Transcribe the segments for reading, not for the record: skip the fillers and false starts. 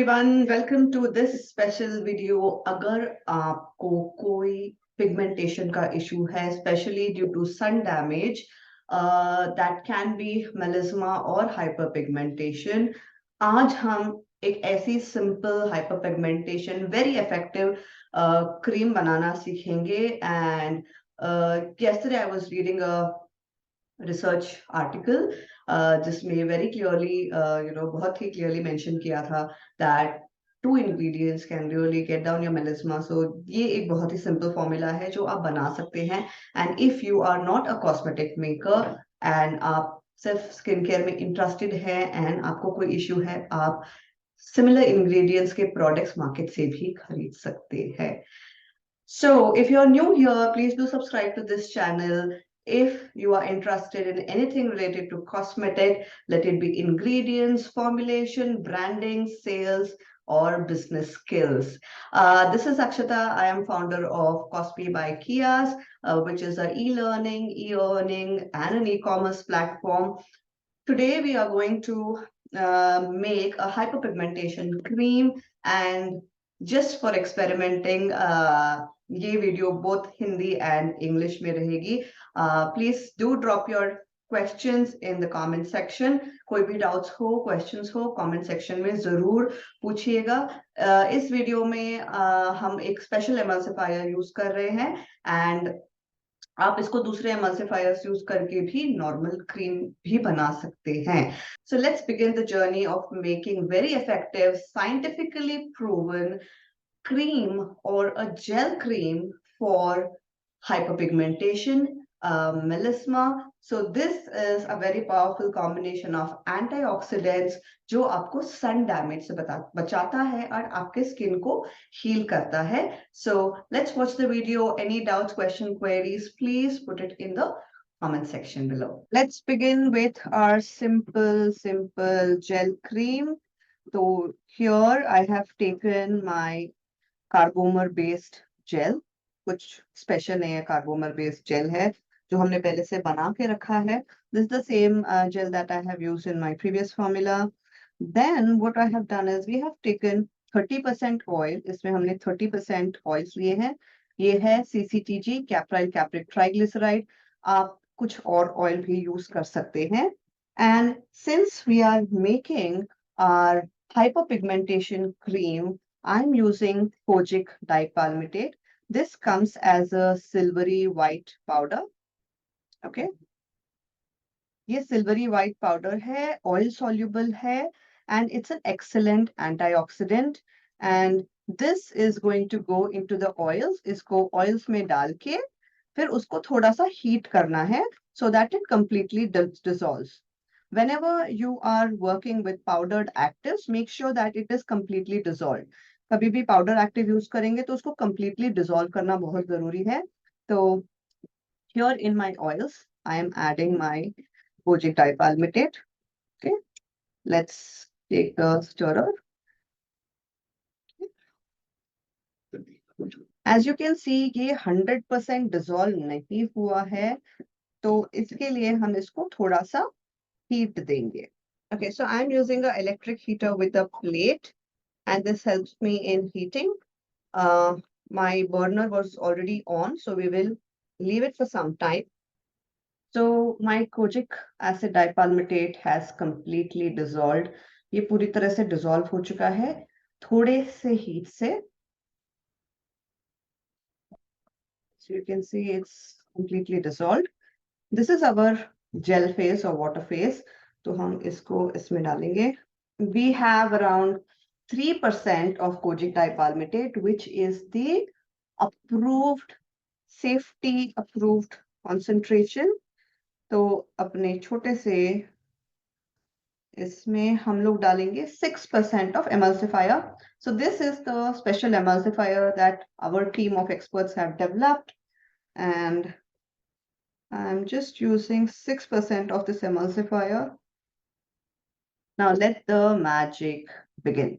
everyone, welcome to this special video. अगर आपको कोई पिगमेंटेशन का इशू है, especially due to sun damage, that can be melasma और hyperpigmentation, आज हम एक ऐसी simple hyperpigmentation very effective cream बनाना सीखेंगे. And yesterday I was reading a research article जिसमें वेरी क्लियरली बहुत ही क्लियरली मेंशन किया था that 2 ingredients can really get down your melasma. So ये एक बहुत ही सिंपल फॉर्मूला है जो आप बना सकते हैं. And if you are not a cosmetic maker and आप सिर्फ स्किन केयर में इंटरेस्टेड है एंड आपको कोई इश्यू है, आप सिमिलर इंग्रेडिएंट्स के प्रोडक्ट्स मार्केट से भी खरीद सकते हैं. So if you're new here, please do subscribe to this channel. If you are interested in anything related to cosmetic, let it be ingredients, formulation, branding, sales, or business skills. This is Akshata. I am founder of Cosby by Kias, which is an e-learning, e-earning, and an e-commerce platform. Today we are going to make a hyperpigmentation cream, and just for experimenting, ये video both Hindi and English में रहेगी. Please do drop your questions in the comment section. कोई भी doubts हो, questions हो, comment section में जरूर पूछिएगा. इस वीडियो में हम एक स्पेशल एमल्सिफायर यूज कर रहे हैं एंड आप इसको दूसरे एमल्सिफायर्स यूज करके भी नॉर्मल क्रीम भी बना सकते हैं. So let's begin the journey of making very effective, scientifically proven cream or a gel cream for hyperpigmentation, melasma. So this is a very powerful combination of antioxidants जो आपको sun damage से बचाता है और आपके skin को heal करता है. So let's watch the video. Any doubts, question, queries, please put it in the comment section below. Let's begin with our simple gel cream. So here I have taken my carbomer based gel. कुछ special नहीं है, कार्बोमर based jail है जो हमने पहले से बना के रखा है. This the same gel that I have used in my previous formula. Then what I have done is we have taken 30% oil. इसमें हमने 30% ऑयल्स लिए हैं. ये है सीसीटीजी, कैप्राइल कैप्रिक ट्राइग्लिसराइड. आप कुछ और ऑयल भी यूज कर सकते हैं. And since we are making our hyperpigmentation cream, I'm using Kojic dipalmitate. This comes as a silvery white powder. Okay. ये silvery white powder है, oil soluble है, and it's an excellent antioxidant. And this is going to go into the oils. इसको oils में डाल के फिर उसको थोड़ा सा heat करना है so that it completely dissolves. Whenever you are working with powdered actives, make sure that it is completely dissolved. कभी भी पाउडर एक्टिव यूज करेंगे तो उसको completely dissolve करना बहुत जरूरी है. तो here in my oils, I am adding my Kojic dipalmitate. Okay, let's take the stirrer. As you can see, ये 100% dissolve नहीं हुआ है, तो इसके लिए हम इसको थोड़ा सा heat देंगे. Okay, so I'm using an electric heater with a plate, and this helps me in heating. My burner was already on, so we will leave it for some time. So my kojic acid dipalmitate has completely dissolved. ये पूरी तरह से dissolve हो चुका है थोड़े से heat से. So you can see it's completely dissolved. This is our gel phase or water phase. तो हम इसको इसमें डालेंगे. We have around 3% of Kojic dipalmitate, which is the approved, safety approved concentration. तो अपने छोटे से इसमें हम लोग डालेंगे 6% of emulsifier. So this is the special emulsifier that our team of experts have developed, and I'm just using 6% of this emulsifier. Now let the magic begin.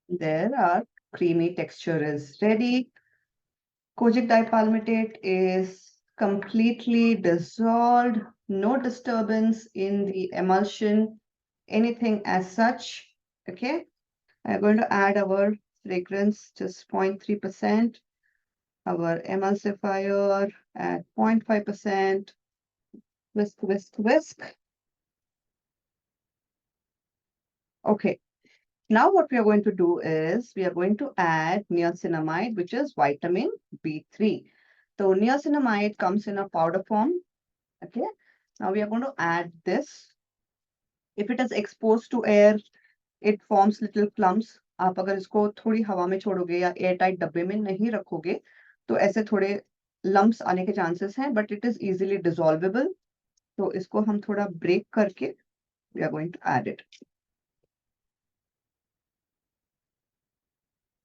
There, our creamy texture is ready. Kojic dipalmitate is completely dissolved, no disturbance in the emulsion. anything as such. Okay, I'm going to add our fragrance, just 0.3%, our emulsifier at 0.5%, whisk, whisk, whisk. Okay, now what we are going to do is we are going to add niacinamide, which is vitamin B3. So niacinamide comes in a powder form. Okay, now we are going to add this. If it is exposed to air, it forms little clumps. आप अगर इसको थोड़ी हवा में छोड़ोगे या air tight डब्बे में नहीं रखोगे तो ऐसे थोड़े lumps आने के chances हैं, but it is easily dissolvable. तो इसको हम थोड़ा break करके we are going to add it.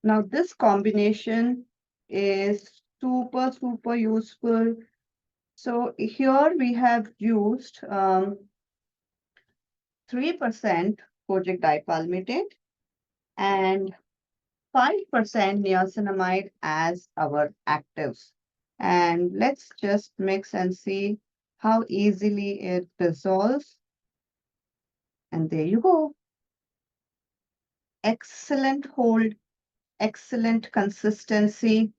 Now this combination is super useful. So here we have used 3% Kojic dipalmiate and 5% niacinamide as our actives. And let's just mix and see how easily it dissolves. And there you go. Excellent hold, excellent consistency.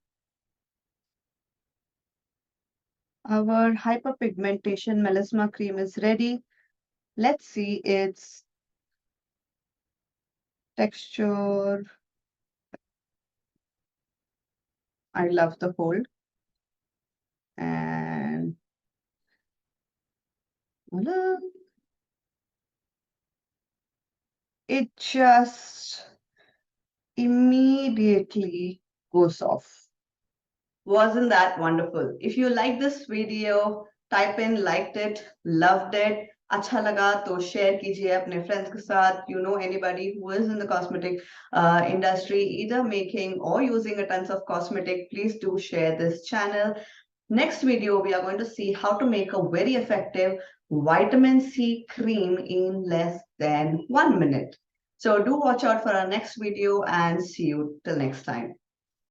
Our hyperpigmentation melasma cream is ready. Let's see its texture. I love the hold. And voila. It just immediately goes off. Wasn't that wonderful? If you like this video, type in liked it, loved it, अच्छा लगा तो share कीजिए अपने friends के साथ. You know anybody who is in the cosmetic industry, either making or using a tons of cosmetic, please do share this channel. Next video, we are going to see how to make a very effective vitamin C cream in less than 1 minute. So do watch out for our next video and see you till next time.